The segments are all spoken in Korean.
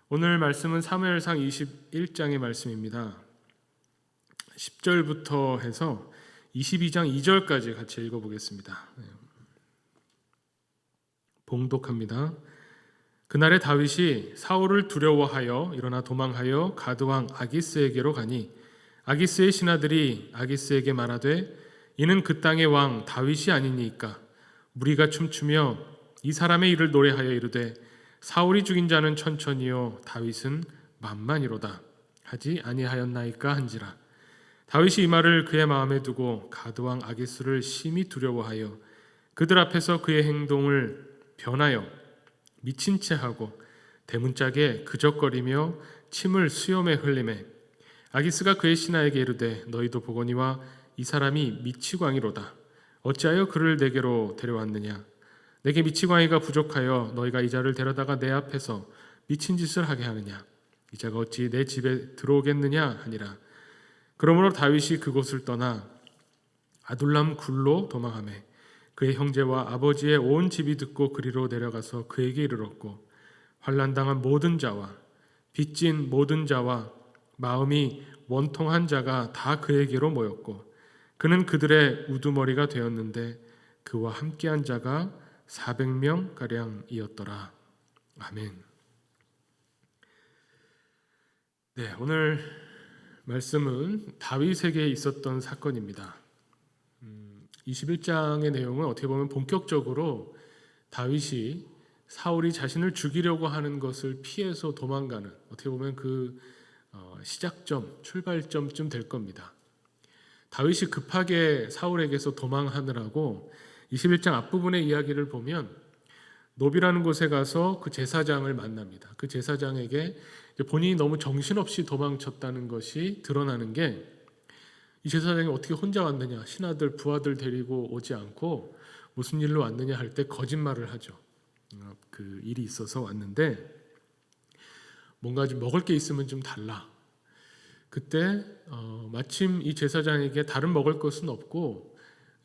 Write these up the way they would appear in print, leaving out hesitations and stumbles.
오늘 말씀은 사무엘상 21장의 말씀입니다. 10절부터 해서 22장 2절까지 같이 읽어보겠습니다. 봉독합니다. 그날에 다윗이 사울을 두려워하여 일어나 도망하여 가드왕 아기스에게로 가니 아기스의 신하들이 아기스에게 말하되 이는 그 땅의 왕 다윗이 아니니까. 무리가 춤추며 이 사람의 일을 노래하여 이르되 사울이 죽인 자는 천천히요 다윗은 만만이로다 하지 아니하였나이까 한지라. 다윗이 이 말을 그의 마음에 두고 가드왕 아기스를 심히 두려워하여 그들 앞에서 그의 행동을 변하여 미친 채 하고 대문짝에 그적거리며 침을 수염에 흘리매 아기스가 그의 신하에게 이르되 너희도 보거니와 이 사람이 미치광이로다. 어찌하여 그를 내게로 데려왔느냐? 내게 미치광이가 부족하여 너희가 이 자를 데려다가 내 앞에서 미친 짓을 하게 하느냐? 이 자가 어찌 내 집에 들어오겠느냐 하니라. 그러므로 다윗이 그곳을 떠나 아둘람 굴로 도망하매 그의 형제와 아버지의 온 집이 듣고 그리로 내려가서 그에게 이르렀고 환난당한 모든 자와 빚진 모든 자와 마음이 원통한 자가 다 그에게로 모였고 그는 그들의 우두머리가 되었는데 그와 함께한 자가 400명 가량이었더라. 아멘. 네, 오늘 말씀은 다윗에게 있었던 사건입니다. 21장의 내용은 어떻게 보면 본격적으로 다윗이 사울이 자신을 죽이려고 하는 것을 피해서 도망가는 어떻게 보면 그 시작점, 출발점쯤 될 겁니다. 다윗이 급하게 사울에게서 도망하느라고 21장 앞부분의 이야기를 보면 노비라는 곳에 가서 그 제사장을 만납니다. 그 제사장에게 본인이 너무 정신없이 도망쳤다는 것이 드러나는 게 이 제사장이 어떻게 혼자 왔느냐, 신하들, 부하들 데리고 오지 않고 무슨 일로 왔느냐 할 때 거짓말을 하죠. 그 일이 있어서 왔는데 뭔가 좀 먹을 게 있으면 좀 달라. 그때 마침 이 제사장에게 다른 먹을 것은 없고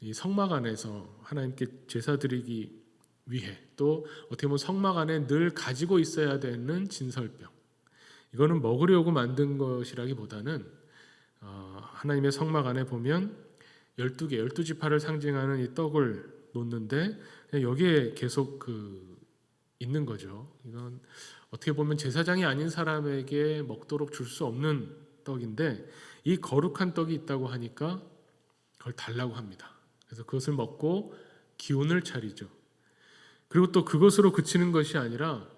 이 성막 안에서 하나님께 제사 드리기 위해 또 어떻게 보면 성막 안에 늘 가지고 있어야 되는 진설병, 이거는 먹으려고 만든 것이라기보다는 하나님의 성막 안에 보면 12개, 12지파를 상징하는 이 떡을 놓는데 여기에 계속 있는 거죠. 이건 어떻게 보면 제사장이 아닌 사람에게 먹도록 줄 수 없는 떡인데 이 거룩한 떡이 있다고 하니까 그걸 달라고 합니다. 그래서 그것을 먹고 기운을 차리죠. 그리고 또 그것으로 그치는 것이 아니라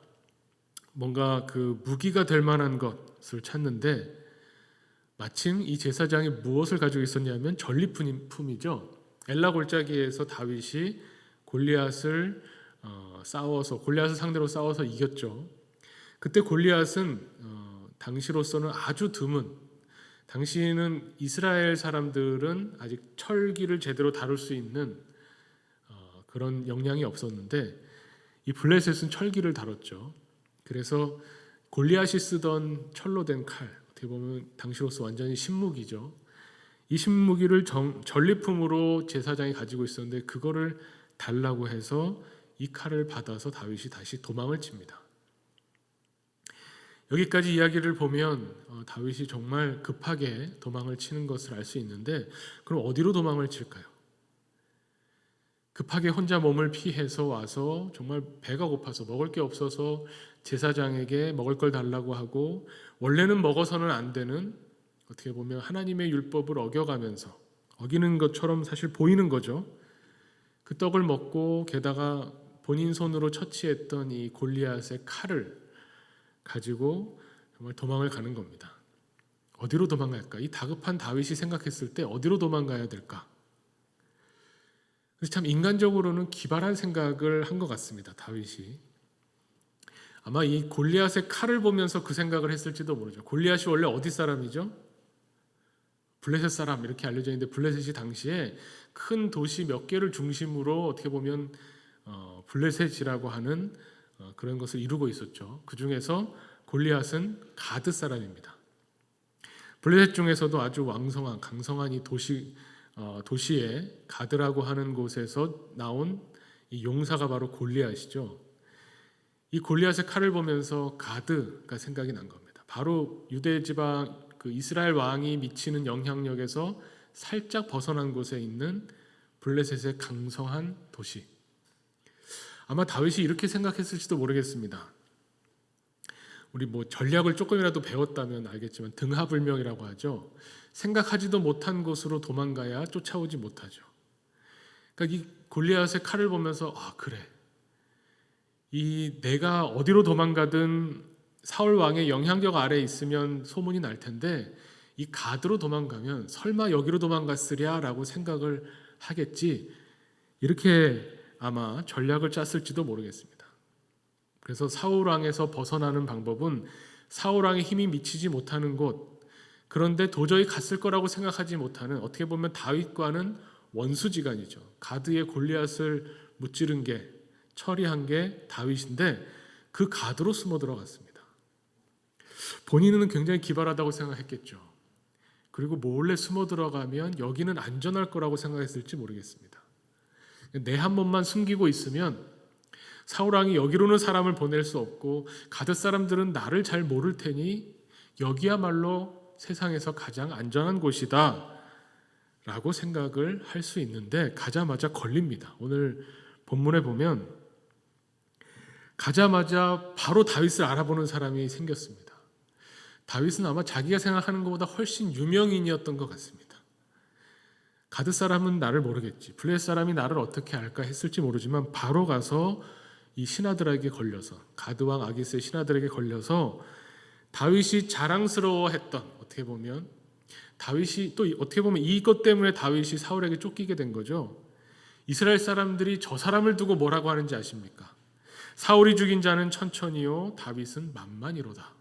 뭔가 그 무기가 될 만한 것을 찾는데 마침 이 제사장이 무엇을 가지고 있었냐면 전리품이죠. 엘라 골짜기에서 다윗이 골리앗을 상대로 싸워서 이겼죠. 그때 골리앗은 당시로서는 아주 드문, 당시에는 이스라엘 사람들은 아직 철기를 제대로 다룰 수 있는 그런 역량이 없었는데 이 블레셋은 철기를 다뤘죠. 그래서 골리앗이 쓰던 철로 된 칼, 어떻게 보면 당시로서 완전히 신무기죠. 이 신무기를 전리품으로 제사장이 가지고 있었는데 그거를 달라고 해서 이 칼을 받아서 다윗이 다시 도망을 칩니다. 여기까지 이야기를 보면 다윗이 정말 급하게 도망을 치는 것을 알 수 있는데 그럼 어디로 도망을 칠까요? 급하게 혼자 몸을 피해서 와서 정말 배가 고파서 먹을 게 없어서 제사장에게 먹을 걸 달라고 하고 원래는 먹어서는 안 되는 어떻게 보면 하나님의 율법을 어겨가면서 어기는 것처럼 사실 보이는 거죠. 그 떡을 먹고 게다가 본인 손으로 처치했던 이 골리앗의 칼을 가지고 정말 도망을 가는 겁니다. 어디로 도망갈까? 이 다급한 다윗이 생각했을 때 어디로 도망가야 될까? 그래서 참 인간적으로는 기발한 생각을 한 것 같습니다. 다윗이 아마 이 골리앗의 칼을 보면서 그 생각을 했을지도 모르죠. 골리앗이 원래 어디 사람이죠? 블레셋 사람 이렇게 알려져 있는데 블레셋이 당시에 큰 도시 몇 개를 중심으로 어떻게 보면 블레셋이라고 하는 그런 것을 이루고 있었죠. 그 중에서 골리앗은 가드 사람입니다. 블레셋 중에서도 아주 왕성한 강성한 이 도시에 가드라고 하는 곳에서 나온 이 용사가 바로 골리앗이죠. 이 골리앗의 칼을 보면서 가드가 생각이 난 겁니다. 바로 유대 지방 그 이스라엘 왕이 미치는 영향력에서 살짝 벗어난 곳에 있는 블레셋의 강성한 도시. 아마 다윗이 이렇게 생각했을지도 모르겠습니다. 우리 전략을 조금이라도 배웠다면 알겠지만 등하불명이라고 하죠. 생각하지도 못한 곳으로 도망가야 쫓아오지 못하죠. 그러니까 이 골리앗의 칼을 보면서 그래. 이 내가 어디로 도망가든 사울 왕의 영향력 아래에 있으면 소문이 날 텐데 이 가드로 도망가면 설마 여기로 도망갔으랴라고 생각을 하겠지. 이렇게 아마 전략을 짰을지도 모르겠습니다. 그래서 사울 왕에서 벗어나는 방법은 사울 왕의 힘이 미치지 못하는 곳, 그런데 도저히 갔을 거라고 생각하지 못하는, 어떻게 보면 다윗과는 원수지간이죠. 가드의 골리앗을 무찌른 게, 처리한 게 다윗인데 그 가드로 숨어 들어갔습니다. 본인은 굉장히 기발하다고 생각했겠죠. 그리고 몰래 숨어 들어가면 여기는 안전할 거라고 생각했을지 모르겠습니다. 내 한 몸만 숨기고 있으면 사울 왕이 여기로는 사람을 보낼 수 없고 가드 사람들은 나를 잘 모를 테니 여기야말로 세상에서 가장 안전한 곳이다 라고 생각을 할 수 있는데 가자마자 걸립니다. 오늘 본문에 보면 가자마자 바로 다윗을 알아보는 사람이 생겼습니다. 다윗은 아마 자기가 생각하는 것보다 훨씬 유명인이었던 것 같습니다. 가드 사람은 나를 모르겠지, 블레셋 사람이 나를 어떻게 알까 했을지 모르지만 바로 가서 이 신하들에게 걸려서, 가드왕 아기스의 신하들에게 걸려서 다윗이 자랑스러워했던, 어떻게 보면 다윗이 또 어떻게 보면 이것 때문에 다윗이 사울에게 쫓기게 된 거죠. 이스라엘 사람들이 저 사람을 두고 뭐라고 하는지 아십니까? 사울이 죽인 자는 천천히요 다윗은 만만이로다.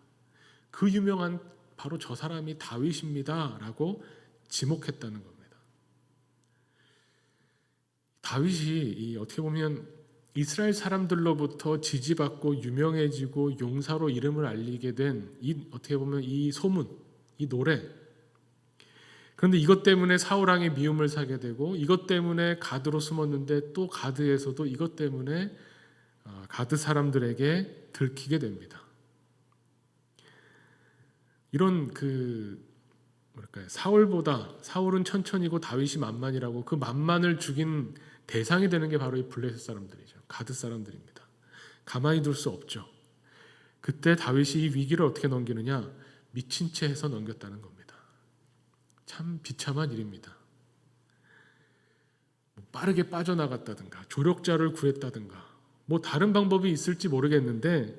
그 유명한 바로 저 사람이 다윗입니다 라고 지목했다는 겁니다. 다윗이 어떻게 보면 이스라엘 사람들로부터 지지받고 유명해지고 용사로 이름을 알리게 된 어떻게 보면 이 소문, 이 노래, 그런데 이것 때문에 사울 왕의 미움을 사게 되고 이것 때문에 가드로 숨었는데 또 가드에서도 이것 때문에 가드 사람들에게 들키게 됩니다. 이런 사울은 천천히고 다윗이 만만이라고 그 만만을 죽인 대상이 되는 게 바로 이 블레셋 사람들이죠. 가드 사람들입니다. 가만히 둘 수 없죠. 그때 다윗이 이 위기를 어떻게 넘기느냐? 미친 채 해서 넘겼다는 겁니다. 참 비참한 일입니다. 빠르게 빠져나갔다든가 조력자를 구했다든가 다른 방법이 있을지 모르겠는데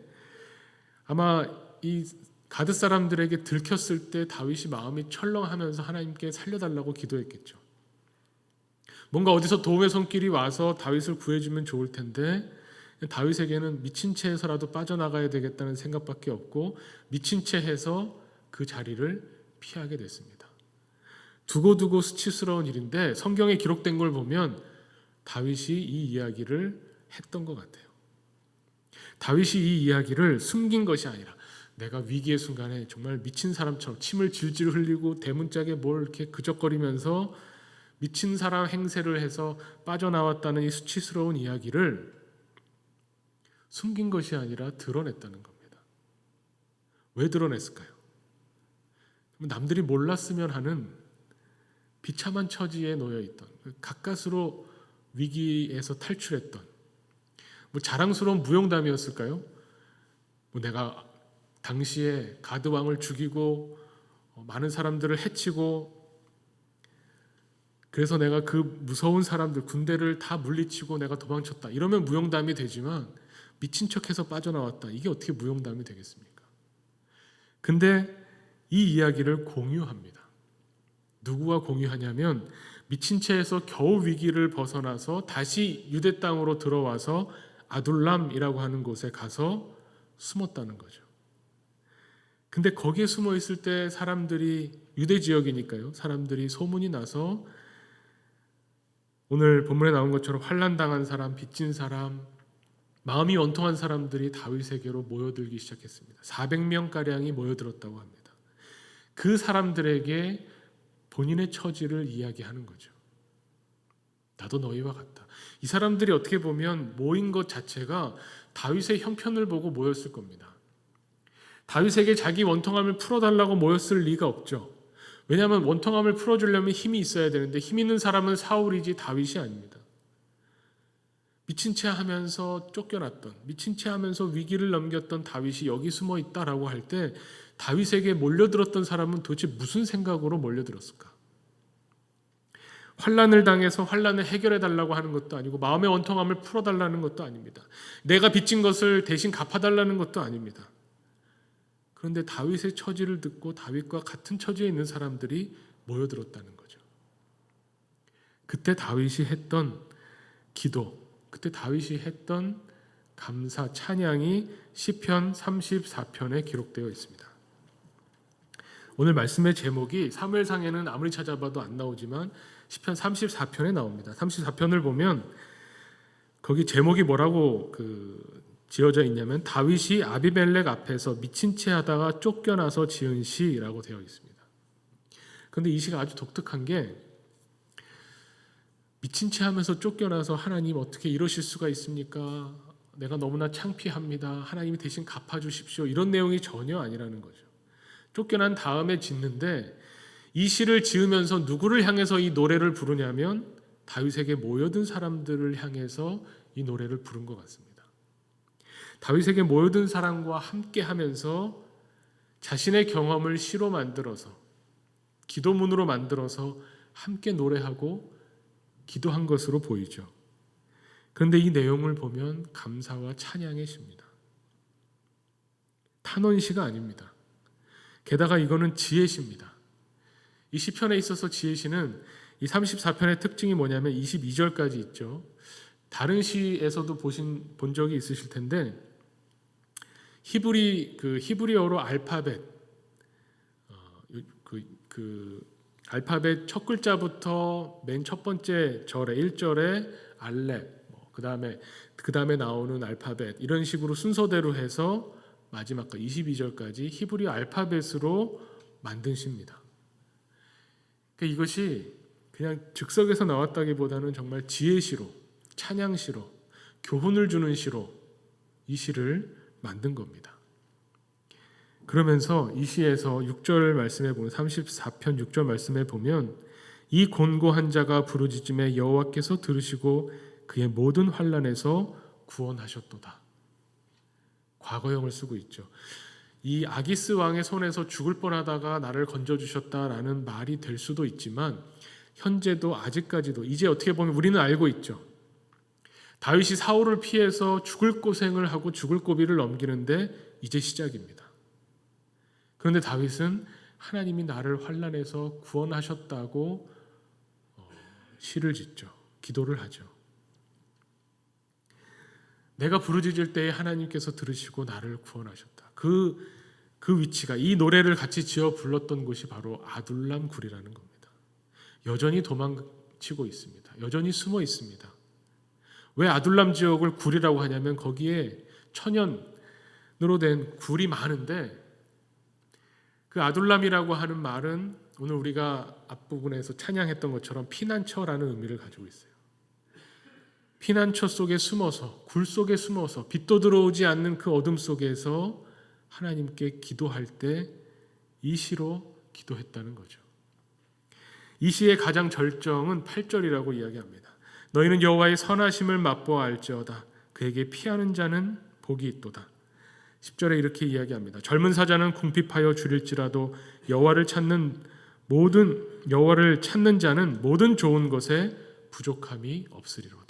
아마 이 가드 사람들에게 들켰을 때 다윗이 마음이 철렁하면서 하나님께 살려달라고 기도했겠죠. 뭔가 어디서 도움의 손길이 와서 다윗을 구해주면 좋을 텐데 다윗에게는 미친 채 해서라도 빠져나가야 되겠다는 생각밖에 없고 미친 채 해서 그 자리를 피하게 됐습니다. 두고두고 수치스러운 일인데 성경에 기록된 걸 보면 다윗이 이 이야기를 했던 것 같아요. 다윗이 이 이야기를 숨긴 것이 아니라 내가 위기의 순간에 정말 미친 사람처럼 침을 질질 흘리고 대문짝에 뭘 이렇게 그적거리면서 미친 사람 행세를 해서 빠져나왔다는 이 수치스러운 이야기를 숨긴 것이 아니라 드러냈다는 겁니다. 왜 드러냈을까요? 남들이 몰랐으면 하는 비참한 처지에 놓여있던, 가까스로 위기에서 탈출했던 자랑스러운 무용담이었을까요? 내가 당시에 가드 왕을 죽이고 많은 사람들을 해치고 그래서 내가 그 무서운 사람들 군대를 다 물리치고 내가 도망쳤다. 이러면 무용담이 되지만 미친 척해서 빠져나왔다. 이게 어떻게 무용담이 되겠습니까? 근데 이 이야기를 공유합니다. 누구와 공유하냐면 미친 채에서 겨우 위기를 벗어나서 다시 유대 땅으로 들어와서 아둘람이라고 하는 곳에 가서 숨었다는 거죠. 근데 거기에 숨어 있을 때 사람들이, 유대 지역이니까요, 사람들이 소문이 나서 오늘 본문에 나온 것처럼 환난당한 사람, 빚진 사람, 마음이 원통한 사람들이 다윗에게로 모여들기 시작했습니다. 400명가량이 모여들었다고 합니다. 그 사람들에게 본인의 처지를 이야기하는 거죠. 나도 너희와 같다. 이 사람들이 어떻게 보면 모인 것 자체가 다윗의 형편을 보고 모였을 겁니다. 다윗에게 자기 원통함을 풀어달라고 모였을 리가 없죠. 왜냐하면 원통함을 풀어주려면 힘이 있어야 되는데 힘 있는 사람은 사울이지 다윗이 아닙니다. 미친 채 하면서 쫓겨났던, 미친 채 하면서 위기를 넘겼던 다윗이 여기 숨어 있다라고 할 때 다윗에게 몰려들었던 사람은 도대체 무슨 생각으로 몰려들었을까? 환난을 당해서 환난을 해결해 달라고 하는 것도 아니고 마음의 원통함을 풀어달라는 것도 아닙니다. 내가 빚진 것을 대신 갚아달라는 것도 아닙니다. 그런데 다윗의 처지를 듣고 다윗과 같은 처지에 있는 사람들이 모여들었다는 거죠. 그때 다윗이 했던 기도, 그때 다윗이 했던 감사 찬양이 시편 34편에 기록되어 있습니다. 오늘 말씀의 제목이 사무엘상에는 아무리 찾아봐도 안 나오지만 시편 34편에 나옵니다. 34편을 보면 거기 제목이 뭐라고 지어져 있냐면 다윗이 아비멜렉 앞에서 미친 채 하다가 쫓겨나서 지은 시라고 되어 있습니다. 그런데 이 시가 아주 독특한 게 미친 채 하면서 쫓겨나서 하나님 어떻게 이러실 수가 있습니까? 내가 너무나 창피합니다. 하나님이 대신 갚아주십시오. 이런 내용이 전혀 아니라는 거죠. 쫓겨난 다음에 짓는데 이 시를 지으면서 누구를 향해서 이 노래를 부르냐면 다윗에게 모여든 사람들을 향해서 이 노래를 부른 것 같습니다. 다윗에게 모여든 사람과 함께 하면서 자신의 경험을 시로 만들어서 기도문으로 만들어서 함께 노래하고 기도한 것으로 보이죠. 그런데 이 내용을 보면 감사와 찬양의 시입니다. 탄원시가 아닙니다. 게다가 이거는 지혜시입니다. 이 시편에 있어서 지혜시는 이 34편의 특징이 뭐냐면 22절까지 있죠. 다른 시에서도 본 적이 있으실 텐데 히브리어로 알파벳 알파벳 첫 글자부터 맨 첫 번째 절에 1절에 알렙, 그 다음에 나오는 알파벳 이런 식으로 순서대로 해서 마지막 22절까지 히브리 알파벳으로 만든 시입니다. 그러니까 이것이 그냥 즉석에서 나왔다기보다는 정말 지혜시로, 찬양시로, 교훈을 주는 시로 이 시를 만든 겁니다. 그러면서 이 시에서 6절 말씀에 보면 34편 6절 말씀에 보면 이 곤고한 자가 부르짖음에 여호와께서 들으시고 그의 모든 환난에서 구원하셨도다. 과거형을 쓰고 있죠. 이 아기스 왕의 손에서 죽을 뻔하다가 나를 건져주셨다라는 말이 될 수도 있지만 현재도 아직까지도 이제 어떻게 보면 우리는 알고 있죠. 다윗이 사울을 피해서 죽을 고생을 하고 죽을 고비를 넘기는데 이제 시작입니다. 그런데 다윗은 하나님이 나를 환난에서 구원하셨다고 시를 짓죠. 기도를 하죠. 내가 부르짖을 때에 하나님께서 들으시고 나를 구원하셨다. 그 위치가 이 노래를 같이 지어 불렀던 곳이 바로 아둘람 굴이라는 겁니다. 여전히 도망치고 있습니다. 여전히 숨어 있습니다. 왜 아둘람 지역을 굴이라고 하냐면 거기에 천연으로 된 굴이 많은데 그 아둘람이라고 하는 말은 오늘 우리가 앞부분에서 찬양했던 것처럼 피난처라는 의미를 가지고 있어요. 피난처 속에 숨어서 굴 속에 숨어서 빛도 들어오지 않는 그 어둠 속에서 하나님께 기도할 때 이 시로 기도했다는 거죠. 이 시의 가장 절정은 8절이라고 이야기합니다. 너희는 여호와의 선하심을 맛보아 알지어다. 그에게 피하는 자는 복이 있도다. 10절에 이렇게 이야기합니다. 젊은 사자는 궁핍하여 줄일지라도 여호와를 찾는 자는 모든 좋은 것에 부족함이 없으리로다.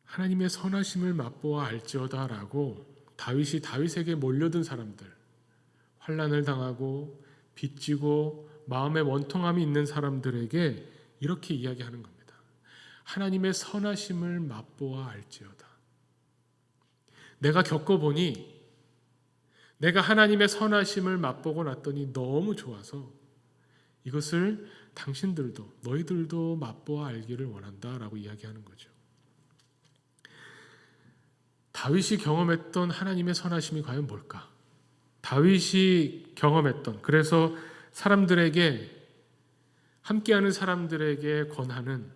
하나님의 선하심을 맛보아 알지어다라고 다윗이 다윗에게 몰려든 사람들, 환난을 당하고 빚지고 마음의 원통함이 있는 사람들에게 이렇게 이야기하는 겁니다. 하나님의 선하심을 맛보아 알지어다. 내가 겪어보니 내가 하나님의 선하심을 맛보고 났더니 너무 좋아서 이것을 당신들도 너희들도 맛보아 알기를 원한다라고 이야기하는 거죠. 다윗이 경험했던 하나님의 선하심이 과연 뭘까? 다윗이 경험했던, 그래서 사람들에게, 함께하는 사람들에게 권하는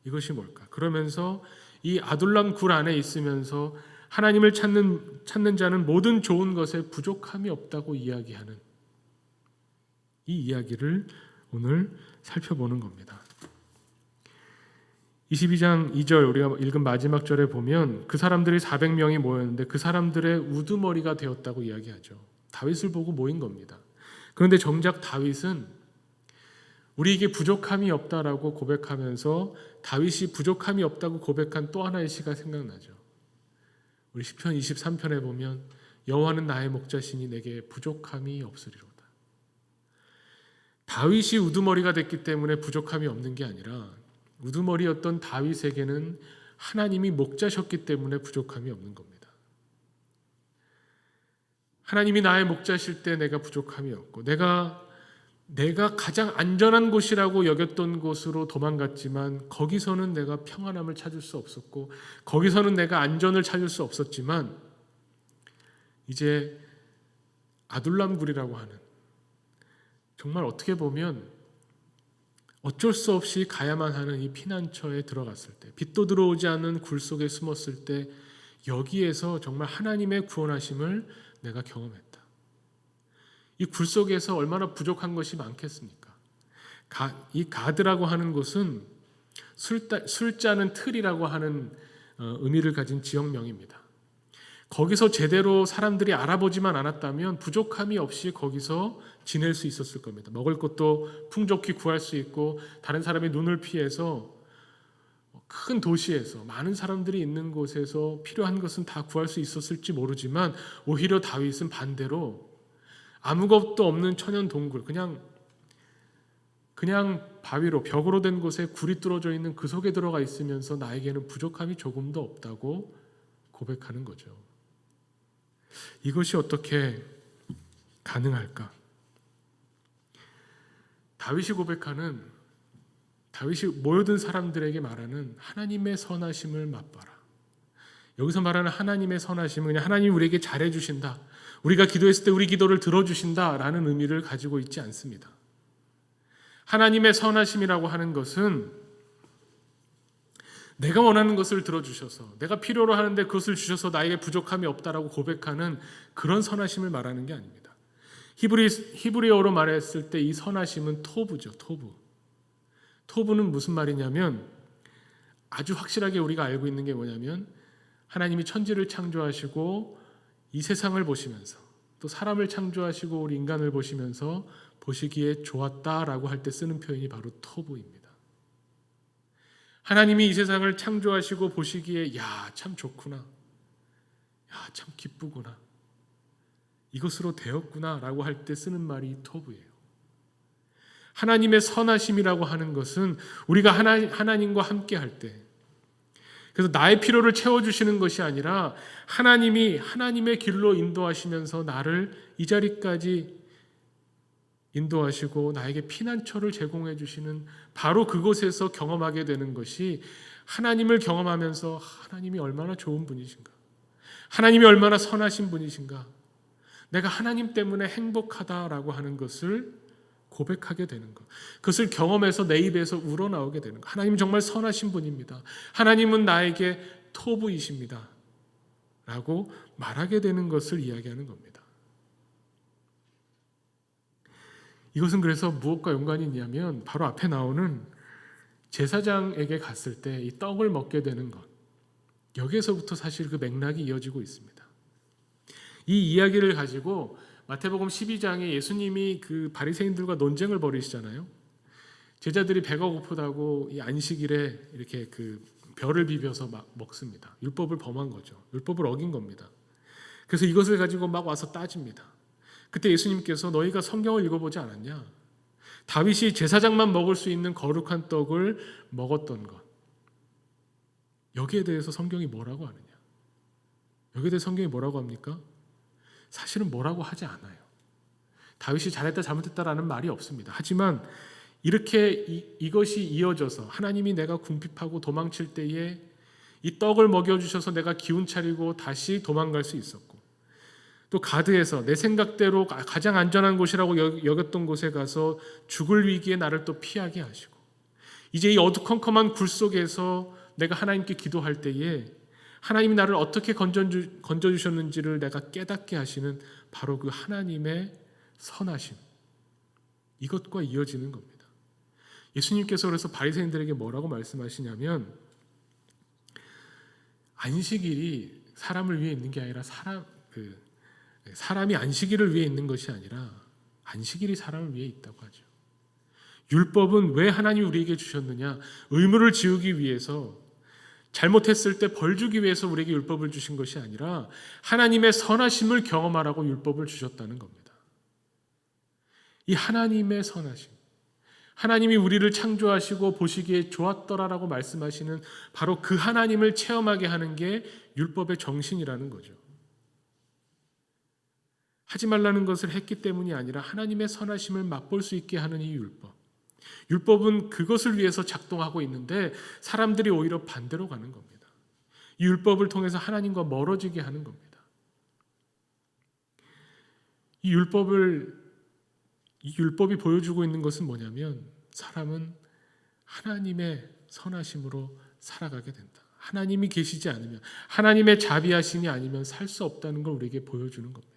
이것이 뭘까? 그러면서 이 아둘람 굴 안에 있으면서 하나님을 찾는 자는 모든 좋은 것에 부족함이 없다고 이야기하는 이 이야기를 오늘 살펴보는 겁니다. 22장 2절 우리가 읽은 마지막 절에 보면 그 사람들이 400명이 모였는데 그 사람들의 우두머리가 되었다고 이야기하죠. 다윗을 보고 모인 겁니다. 그런데 정작 다윗은 우리에게 부족함이 없다라고 고백하면서 다윗이 부족함이 없다고 고백한 또 하나의 시가 생각나죠. 우리 시편 23편에 보면 여호와는 나의 목자시니 내게 부족함이 없으리로다. 다윗이 우두머리가 됐기 때문에 부족함이 없는 게 아니라 우두머리였던 다윗에게는 하나님이 목자셨기 때문에 부족함이 없는 겁니다. 하나님이 나의 목자실 때 내가 부족함이 없고 내가 가장 안전한 곳이라고 여겼던 곳으로 도망갔지만 거기서는 내가 평안함을 찾을 수 없었고 거기서는 내가 안전을 찾을 수 없었지만 이제 아둘람굴이라고 하는 정말 어떻게 보면 어쩔 수 없이 가야만 하는 이 피난처에 들어갔을 때 빛도 들어오지 않는 굴 속에 숨었을 때 여기에서 정말 하나님의 구원하심을 내가 경험했다. 이 굴 속에서 얼마나 부족한 것이 많겠습니까? 이 가드라고 하는 곳은 술자는 틀이라고 하는 의미를 가진 지역명입니다. 거기서 제대로 사람들이 알아보지만 않았다면 부족함이 없이 거기서 지낼 수 있었을 겁니다. 먹을 것도 풍족히 구할 수 있고 다른 사람의 눈을 피해서 큰 도시에서 많은 사람들이 있는 곳에서 필요한 것은 다 구할 수 있었을지 모르지만 오히려 다윗은 반대로 아무것도 없는 천연 동굴 그냥 바위로 벽으로 된 곳에 굴이 뚫어져 있는 그 속에 들어가 있으면서 나에게는 부족함이 조금도 없다고 고백하는 거죠. 이것이 어떻게 가능할까? 다윗이 모여든 사람들에게 말하는 하나님의 선하심을 맛봐라. 여기서 말하는 하나님의 선하심은 그냥 하나님이 우리에게 잘해주신다, 우리가 기도했을 때 우리 기도를 들어주신다라는 의미를 가지고 있지 않습니다. 하나님의 선하심이라고 하는 것은 내가 원하는 것을 들어주셔서 내가 필요로 하는데 그것을 주셔서 나에게 부족함이 없다라고 고백하는 그런 선하심을 말하는 게 아닙니다. 히브리어로 말했을 때 이 선하심은 토부죠. 토부는 무슨 말이냐면 아주 확실하게 우리가 알고 있는 게 뭐냐면 하나님이 천지를 창조하시고 이 세상을 보시면서 또 사람을 창조하시고 우리 인간을 보시면서 보시기에 좋았다라고 할 때 쓰는 표현이 바로 토부입니다. 하나님이 이 세상을 창조하시고 보시기에 야, 참 좋구나. 야, 참 기쁘구나. 이것으로 되었구나 라고 할 때 쓰는 말이 토부예요. 하나님의 선하심이라고 하는 것은 우리가 하나님과 함께 할 때, 그래서 나의 필요를 채워주시는 것이 아니라 하나님이 하나님의 길로 인도하시면서 나를 이 자리까지 인도하시고 나에게 피난처를 제공해 주시는 바로 그곳에서 경험하게 되는 것이 하나님을 경험하면서 하나님이 얼마나 좋은 분이신가, 하나님이 얼마나 선하신 분이신가, 내가 하나님 때문에 행복하다라고 하는 것을 고백하게 되는 것, 그것을 경험해서 내 입에서 우러나오게 되는 것. 하나님은 정말 선하신 분입니다. 하나님은 나에게 토부이십니다 라고 말하게 되는 것을 이야기하는 겁니다. 이것은 그래서 무엇과 연관이 있냐면 바로 앞에 나오는 제사장에게 갔을 때 이 떡을 먹게 되는 것, 여기에서부터 사실 그 맥락이 이어지고 있습니다. 이 이야기를 가지고 마태복음 12장에 예수님이 그 바리새인들과 논쟁을 벌이시잖아요. 제자들이 배가 고프다고 이 안식일에 이렇게 그 벼를 비벼서 막 먹습니다. 율법을 범한 거죠. 율법을 어긴 겁니다. 그래서 이것을 가지고 막 와서 따집니다. 그때 예수님께서 너희가 성경을 읽어보지 않았냐? 다윗이 제사장만 먹을 수 있는 거룩한 떡을 먹었던 것, 여기에 대해서 성경이 뭐라고 하느냐? 여기에 대해서 성경이 뭐라고 합니까? 사실은 뭐라고 하지 않아요. 다윗이 잘했다 잘못했다라는 말이 없습니다. 하지만 이렇게 이것이 이어져서 하나님이 내가 궁핍하고 도망칠 때에 이 떡을 먹여주셔서 내가 기운 차리고 다시 도망갈 수 있었고, 또 가드에서 내 생각대로 가장 안전한 곳이라고 여겼던 곳에 가서 죽을 위기에 나를 또 피하게 하시고, 이제 이 어두컴컴한 굴 속에서 내가 하나님께 기도할 때에 하나님이 나를 어떻게 건져주셨는지를 내가 깨닫게 하시는 바로 그 하나님의 선하심, 이것과 이어지는 겁니다. 예수님께서 그래서 바리새인들에게 뭐라고 말씀하시냐면, 안식일이 사람을 위해 있는 게 아니라 사람이 안식일을 위해 있는 것이 아니라 안식일이 사람을 위해 있다고 하죠. 율법은 왜 하나님이 우리에게 주셨느냐? 의무를 지우기 위해서, 잘못했을 때 벌 주기 위해서 우리에게 율법을 주신 것이 아니라 하나님의 선하심을 경험하라고 율법을 주셨다는 겁니다. 이 하나님의 선하심, 하나님이 우리를 창조하시고 보시기에 좋았더라라고 말씀하시는 바로 그 하나님을 체험하게 하는 게 율법의 정신이라는 거죠. 하지 말라는 것을 했기 때문이 아니라 하나님의 선하심을 맛볼 수 있게 하는 이 율법. 율법은 그것을 위해서 작동하고 있는데 사람들이 오히려 반대로 가는 겁니다. 이 율법을 통해서 하나님과 멀어지게 하는 겁니다. 이 율법이 보여주고 있는 것은 뭐냐면, 사람은 하나님의 선하심으로 살아가게 된다. 하나님이 계시지 않으면, 하나님의 자비하심이 아니면 살 수 없다는 걸 우리에게 보여주는 겁니다.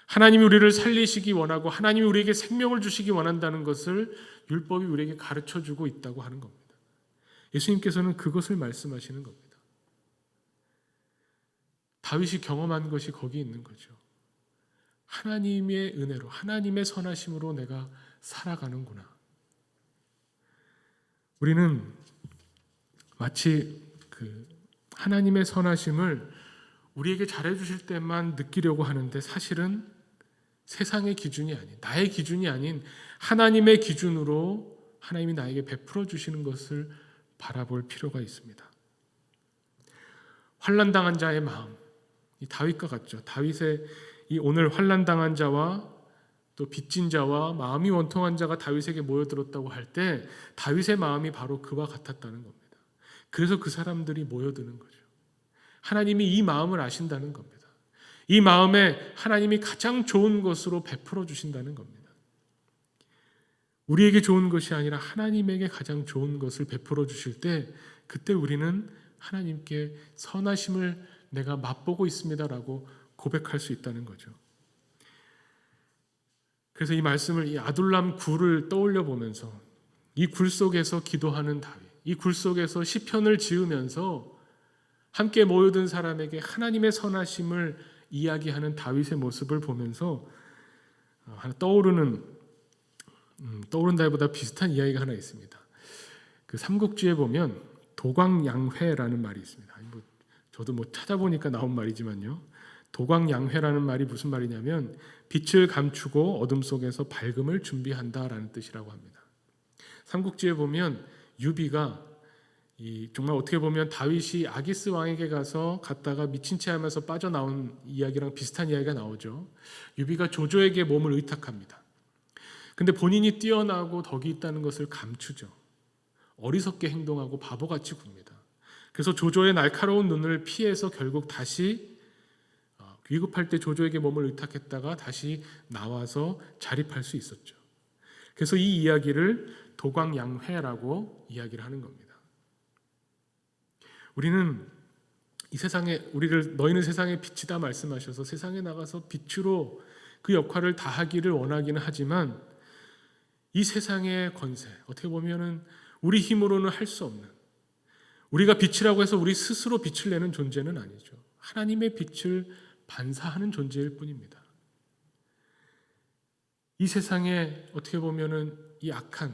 하나님이 우리를 살리시기 원하고 하나님이 우리에게 생명을 주시기 원한다는 것을 율법이 우리에게 가르쳐주고 있다고 하는 겁니다. 예수님께서는 그것을 말씀하시는 겁니다. 다윗이 경험한 것이 거기 있는 거죠. 하나님의 은혜로, 하나님의 선하심으로 내가 살아가는구나. 우리는 마치 그 하나님의 선하심을 우리에게 잘해주실 때만 느끼려고 하는데, 사실은 세상의 기준이 아닌, 나의 기준이 아닌 하나님의 기준으로 하나님이 나에게 베풀어 주시는 것을 바라볼 필요가 있습니다. 환난당한 자의 마음, 이 다윗과 같죠. 다윗의 이 오늘 환난당한 자와 또 빚진 자와 마음이 원통한 자가 다윗에게 모여들었다고 할 때 다윗의 마음이 바로 그와 같았다는 겁니다. 그래서 그 사람들이 모여드는 거죠. 하나님이 이 마음을 아신다는 겁니다. 이 마음에 하나님이 가장 좋은 것으로 베풀어 주신다는 겁니다. 우리에게 좋은 것이 아니라 하나님에게 가장 좋은 것을 베풀어 주실 때, 그때 우리는 하나님께 선하심을 내가 맛보고 있습니다라고 고백할 수 있다는 거죠. 그래서 이 말씀을, 이 아둘람 굴을 떠올려 보면서 이 굴 속에서 기도하는 다윗, 이 굴 속에서 시편을 지으면서 함께 모여든 사람에게 하나님의 선하심을 이야기하는 다윗의 모습을 보면서 하나 떠오른다기보다 비슷한 이야기가 하나 있습니다. 그 삼국지에 보면 도광양회라는 말이 있습니다. 저도 찾아보니까 나온 말이지만요. 도광양회라는 말이 무슨 말이냐면 빛을 감추고 어둠 속에서 밝음을 준비한다라는 뜻이라고 합니다. 삼국지에 보면 유비가 정말 어떻게 보면 다윗이 아기스 왕에게 갔다가 미친 채 하면서 빠져나온 이야기랑 비슷한 이야기가 나오죠. 유비가 조조에게 몸을 의탁합니다. 근데 본인이 뛰어나고 덕이 있다는 것을 감추죠. 어리석게 행동하고 바보같이 굽니다. 그래서 조조의 날카로운 눈을 피해서 결국 다시 위급할 때 조조에게 몸을 의탁했다가 다시 나와서 자립할 수 있었죠. 그래서 이 이야기를 도광양회라고 이야기를 하는 겁니다. 우리는 이 세상에, 너희는 세상의 빛이다 말씀하셔서 세상에 나가서 빛으로 그 역할을 다하기를 원하기는 하지만, 이 세상의 권세, 어떻게 보면은 우리 힘으로는 할 수 없는, 우리가 빛이라고 해서 우리 스스로 빛을 내는 존재는 아니죠. 하나님의 빛을 반사하는 존재일 뿐입니다. 이 세상에 어떻게 보면은 이 악한,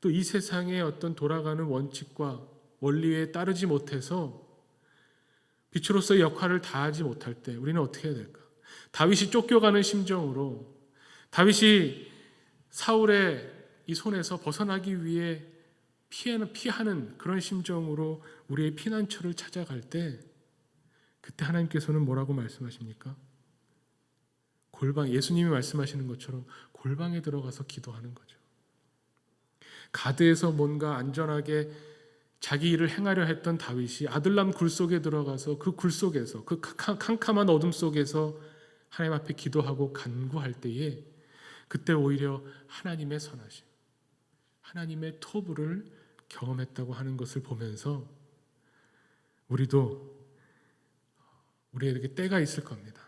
또 이 세상의 어떤 돌아가는 원칙과 원리에 따르지 못해서 빛으로서의 역할을 다하지 못할 때 우리는 어떻게 해야 될까? 다윗이 쫓겨가는 심정으로, 다윗이 사울의 이 손에서 벗어나기 위해 피하는 그런 심정으로 우리의 피난처를 찾아갈 때, 그때 하나님께서는 뭐라고 말씀하십니까? 예수님이 말씀하시는 것처럼 골방에 들어가서 기도하는 거죠. 가드에서 뭔가 안전하게 자기 일을 행하려 했던 다윗이 아둘람 굴 속에 들어가서 그 굴 속에서, 그 캄캄한 어둠 속에서 하나님 앞에 기도하고 간구할 때에, 그때 오히려 하나님의 선하심, 하나님의 토부를 경험했다고 하는 것을 보면서 우리에게 때가 있을 겁니다.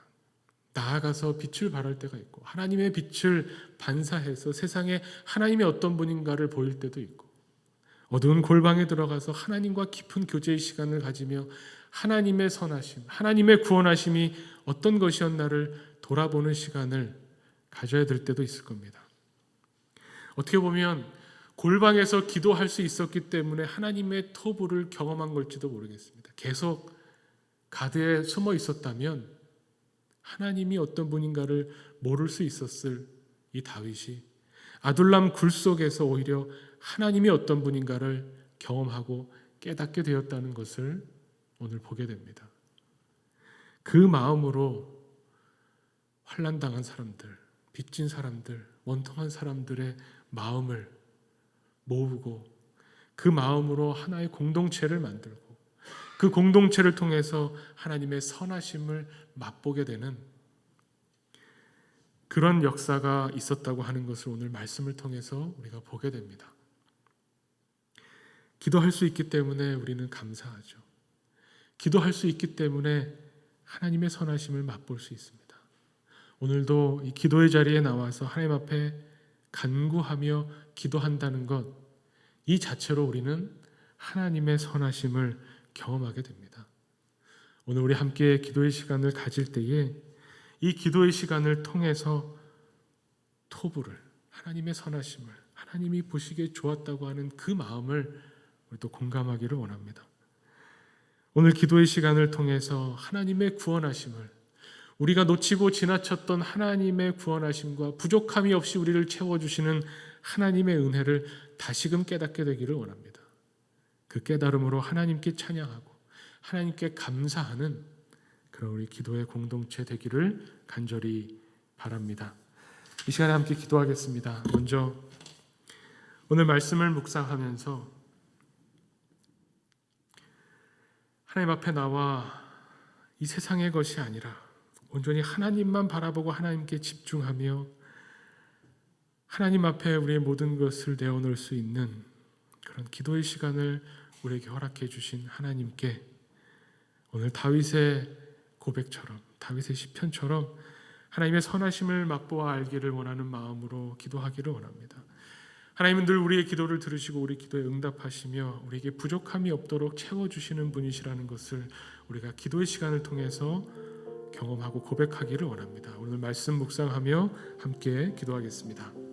나아가서 빛을 발할 때가 있고 하나님의 빛을 반사해서 세상에 하나님의 어떤 분인가를 보일 때도 있고 어두운 골방에 들어가서 하나님과 깊은 교제의 시간을 가지며 하나님의 선하심, 하나님의 구원하심이 어떤 것이었나를 돌아보는 시간을 가져야 될 때도 있을 겁니다. 어떻게 보면 골방에서 기도할 수 있었기 때문에 하나님의 토부를 경험한 걸지도 모르겠습니다. 계속 가드에 숨어 있었다면 하나님이 어떤 분인가를 모를 수 있었을 이 다윗이 아둘람 굴 속에서 오히려 하나님이 어떤 분인가를 경험하고 깨닫게 되었다는 것을 오늘 보게 됩니다. 그 마음으로 환난당한 사람들, 빚진 사람들, 원통한 사람들의 마음을 모으고 그 마음으로 하나의 공동체를 만들고 그 공동체를 통해서 하나님의 선하심을 맛보게 되는 그런 역사가 있었다고 하는 것을 오늘 말씀을 통해서 우리가 보게 됩니다. 기도할 수 있기 때문에 우리는 감사하죠. 기도할 수 있기 때문에 하나님의 선하심을 맛볼 수 있습니다. 오늘도 이 기도의 자리에 나와서 하나님 앞에 간구하며 기도한다는 것, 이 자체로 우리는 하나님의 선하심을 경험하게 됩니다. 오늘 우리 함께 기도의 시간을 가질 때에 이 기도의 시간을 통해서 토부를, 하나님의 선하심을, 하나님이 보시기에 좋았다고 하는 그 마음을 우리도 공감하기를 원합니다. 오늘 기도의 시간을 통해서 하나님의 구원하심을, 우리가 놓치고 지나쳤던 하나님의 구원하심과 부족함이 없이 우리를 채워주시는 하나님의 은혜를 다시금 깨닫게 되기를 원합니다. 그 깨달음으로 하나님께 찬양하고 하나님께 감사하는 그런 우리 기도의 공동체 되기를 간절히 바랍니다. 이 시간에 함께 기도하겠습니다. 먼저 오늘 말씀을 묵상하면서 하나님 앞에 나와 이 세상의 것이 아니라 온전히 하나님만 바라보고 하나님께 집중하며 하나님 앞에 우리의 모든 것을 내어놓을 수 있는 그런 기도의 시간을 우리에게 허락해 주신 하나님께 오늘 다윗의 고백처럼, 다윗의 시편처럼 하나님의 선하심을 맛보아 알기를 원하는 마음으로 기도하기를 원합니다. 하나님은 늘 우리의 기도를 들으시고 우리 기도에 응답하시며 우리에게 부족함이 없도록 채워주시는 분이시라는 것을 우리가 기도의 시간을 통해서 경험하고 고백하기를 원합니다. 오늘 말씀 묵상하며 함께 기도하겠습니다.